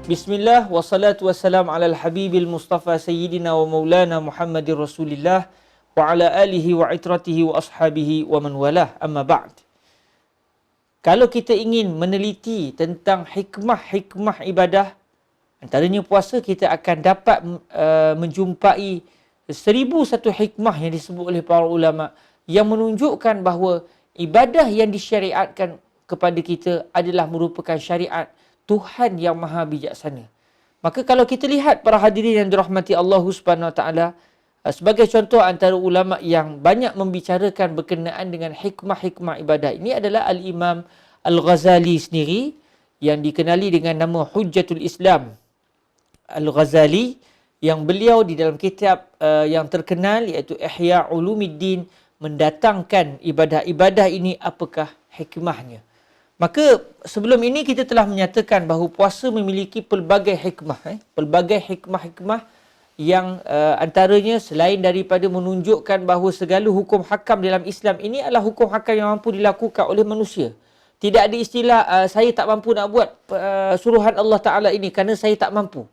Bismillah wassalatu wassalamu ala al-habibil mustafa sayyidina wa maulana Muhammadir Rasulillah wa ala alihi wa itratihi wa ashabihi wa man walah, amma ba'd. Kalau kita ingin meneliti tentang hikmah-hikmah ibadah, antaranya puasa, kita akan dapat menjumpai 1001 hikmah yang disebut oleh para ulama yang menunjukkan bahawa ibadah yang disyariatkan kepada kita adalah merupakan syariat Tuhan yang maha bijaksana. Maka kalau kita lihat para hadirin yang dirahmati Allah Subhanahu Wa Taala, sebagai contoh antara ulama yang banyak membicarakan berkenaan dengan hikmah-hikmah ibadah ini adalah Al-Imam Al-Ghazali sendiri, yang dikenali dengan nama Hujjatul Islam Al-Ghazali, yang beliau di dalam kitab yang terkenal iaitu Ihya Ulumuddin mendatangkan ibadah-ibadah ini apakah hikmahnya. Maka sebelum ini kita telah menyatakan bahawa puasa memiliki pelbagai hikmah. Pelbagai hikmah-hikmah yang antaranya selain daripada menunjukkan bahawa segala hukum hakam dalam Islam ini adalah hukum hakam yang mampu dilakukan oleh manusia. Tidak ada istilah saya tak mampu nak buat suruhan Allah Ta'ala ini kerana saya tak mampu.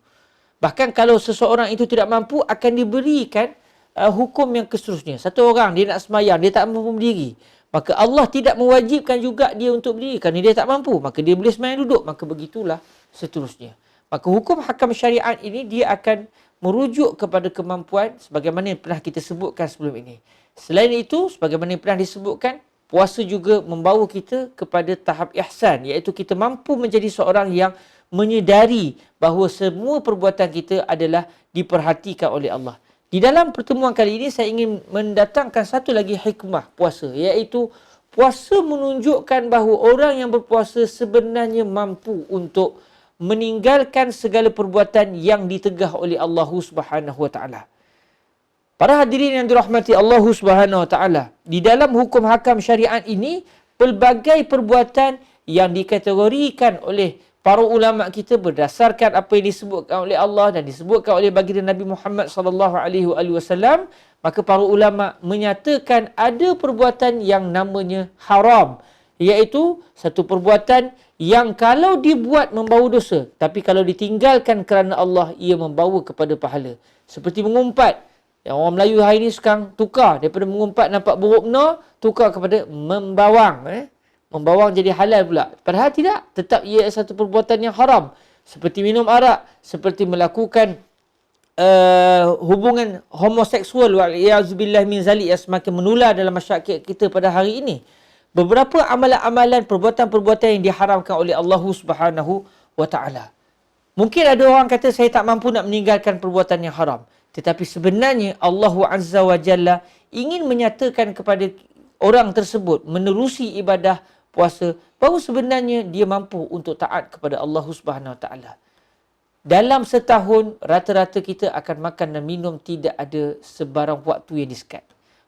Bahkan kalau seseorang itu tidak mampu, akan diberikan hukum yang seterusnya. Satu orang dia nak semayang, dia tak mampu berdiri, maka Allah tidak mewajibkan juga dia untuk berdiri kerana dia tak mampu. Maka dia boleh semayang duduk. Maka begitulah seterusnya. Maka hukum hakam syariat ini dia akan merujuk kepada kemampuan sebagaimana yang pernah kita sebutkan sebelum ini. Selain itu, sebagaimana yang pernah disebutkan, puasa juga membawa kita kepada tahap ihsan, iaitu kita mampu menjadi seorang yang menyedari bahawa semua perbuatan kita adalah diperhatikan oleh Allah. Di dalam pertemuan kali ini saya ingin mendatangkan satu lagi hikmah puasa, iaitu puasa menunjukkan bahawa orang yang berpuasa sebenarnya mampu untuk meninggalkan segala perbuatan yang ditegah oleh Allah Subhanahu Wa Taala. Para hadirin yang dirahmati Allah Subhanahu Wa Taala, di dalam hukum hakam syariat ini pelbagai perbuatan yang dikategorikan oleh para ulama kita berdasarkan apa yang disebutkan oleh Allah dan disebutkan oleh baginda Nabi Muhammad sallallahu alaihi wasallam, maka para ulama menyatakan ada perbuatan yang namanya haram, iaitu satu perbuatan yang kalau dibuat membawa dosa, tapi kalau ditinggalkan kerana Allah ia membawa kepada pahala. Seperti mengumpat. Yang orang Melayu hari ini sekarang tukar daripada mengumpat nampak buruk benar, tukar kepada membawang. Membawang jadi halal pula. Padahal tidak. Tetap ia satu perbuatan yang haram. Seperti minum arak. Seperti melakukan hubungan homoseksual. Wa'iyahzubillah min zalik yang semakin menular dalam masyarakat kita pada hari ini. Beberapa amalan-amalan, perbuatan-perbuatan yang diharamkan oleh Allah Subhanahu Wa Taala. Mungkin ada orang kata saya tak mampu nak meninggalkan perbuatan yang haram. Tetapi sebenarnya Allah Azza wa Jalla ingin menyatakan kepada orang tersebut menerusi ibadah puasa bahawa sebenarnya dia mampu untuk taat kepada Allah Subhanahu Wa Taala. Dalam setahun rata-rata kita akan makan dan minum tidak ada sebarang waktu yang disekat.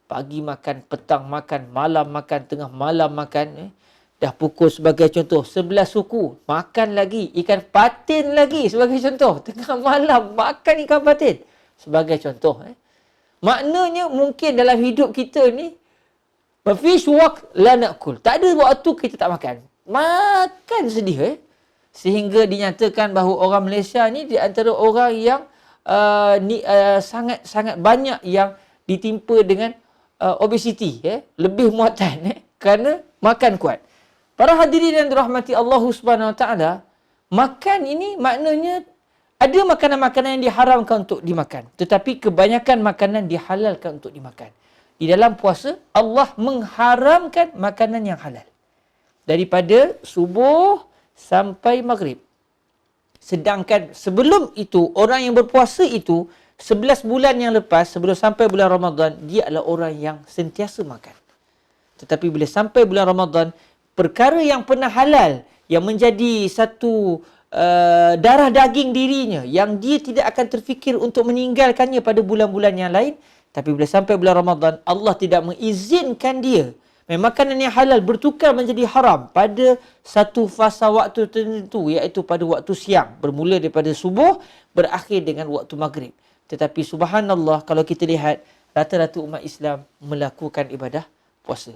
Pagi makan, petang makan, malam makan, tengah malam makan. Dah pukul sebagai contoh 11 suku, makan lagi ikan patin lagi sebagai contoh. Tengah malam makan ikan patin sebagai contoh. Maknanya mungkin dalam hidup kita ni mafish waqt la nakul. Tak ada waktu kita tak makan. Makan sedih. Sehingga dinyatakan bahawa orang Malaysia ni di antara orang yang sangat-sangat banyak yang ditimpa dengan obesiti. Lebih muatan kerana makan kuat. Para hadirin yang dirahmati Allah Subhanahu Wa Taala, makan ini maknanya ada makanan-makanan yang diharamkan untuk dimakan. Tetapi kebanyakan makanan dihalalkan untuk dimakan. Di dalam puasa, Allah mengharamkan makanan yang halal. Daripada subuh sampai maghrib. Sedangkan sebelum itu, orang yang berpuasa itu, 11 bulan yang lepas, sebelum sampai bulan Ramadan, dia adalah orang yang sentiasa makan. Tetapi bila sampai bulan Ramadan, perkara yang pernah halal, yang menjadi satu darah daging dirinya, yang dia tidak akan terfikir untuk meninggalkannya pada bulan-bulan yang lain, tapi bila sampai bulan Ramadan, Allah tidak mengizinkan dia makanan yang halal bertukar menjadi haram pada satu fasa waktu tertentu, iaitu pada waktu siang. Bermula daripada subuh, berakhir dengan waktu maghrib. Tetapi subhanallah, kalau kita lihat, rata-rata umat Islam melakukan ibadah puasa.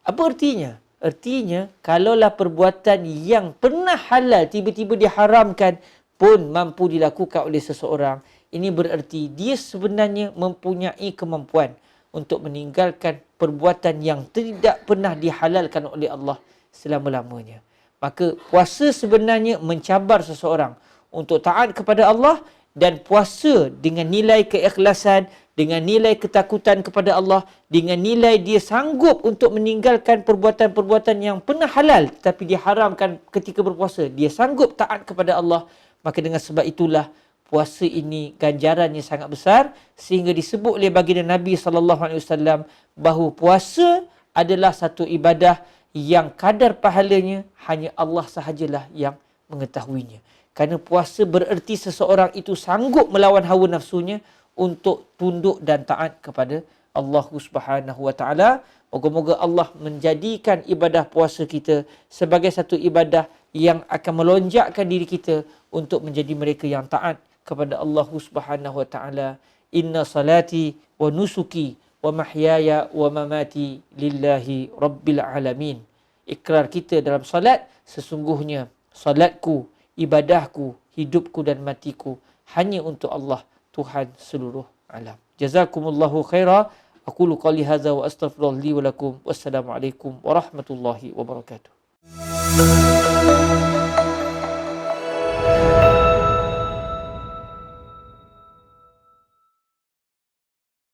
Apa artinya? Artinya, kalaulah perbuatan yang pernah halal tiba-tiba diharamkan pun mampu dilakukan oleh seseorang, ini bererti dia sebenarnya mempunyai kemampuan untuk meninggalkan perbuatan yang tidak pernah dihalalkan oleh Allah selama-lamanya. Maka puasa sebenarnya mencabar seseorang untuk taat kepada Allah, dan puasa dengan nilai keikhlasan, dengan nilai ketakutan kepada Allah, dengan nilai dia sanggup untuk meninggalkan perbuatan-perbuatan yang pernah halal tapi diharamkan ketika berpuasa. Dia sanggup taat kepada Allah. Maka dengan sebab itulah puasa ini ganjarannya sangat besar, sehingga disebut oleh baginda Nabi SAW bahawa puasa adalah satu ibadah yang kadar pahalanya hanya Allah sahajalah yang mengetahuinya. Kerana puasa bererti seseorang itu sanggup melawan hawa nafsunya untuk tunduk dan taat kepada Allah Subhanahu Wa Taala. Moga-moga Allah menjadikan ibadah puasa kita sebagai satu ibadah yang akan melonjakkan diri kita untuk menjadi mereka yang taat kepada Allah Subhanahu Wa Taala. Inna salati wa nusuki wa mahyaya wa mamati lillahi rabbil alamin. Ikrar kita dalam salat, sesungguhnya salatku, ibadahku, hidupku dan matiku hanya untuk Allah, Tuhan seluruh alam. Jazakumullahu khaira. Aqulu qali hadza wa astaghfirullah li wa lakum. Wassalamualaikum warahmatullahi wabarakatuh.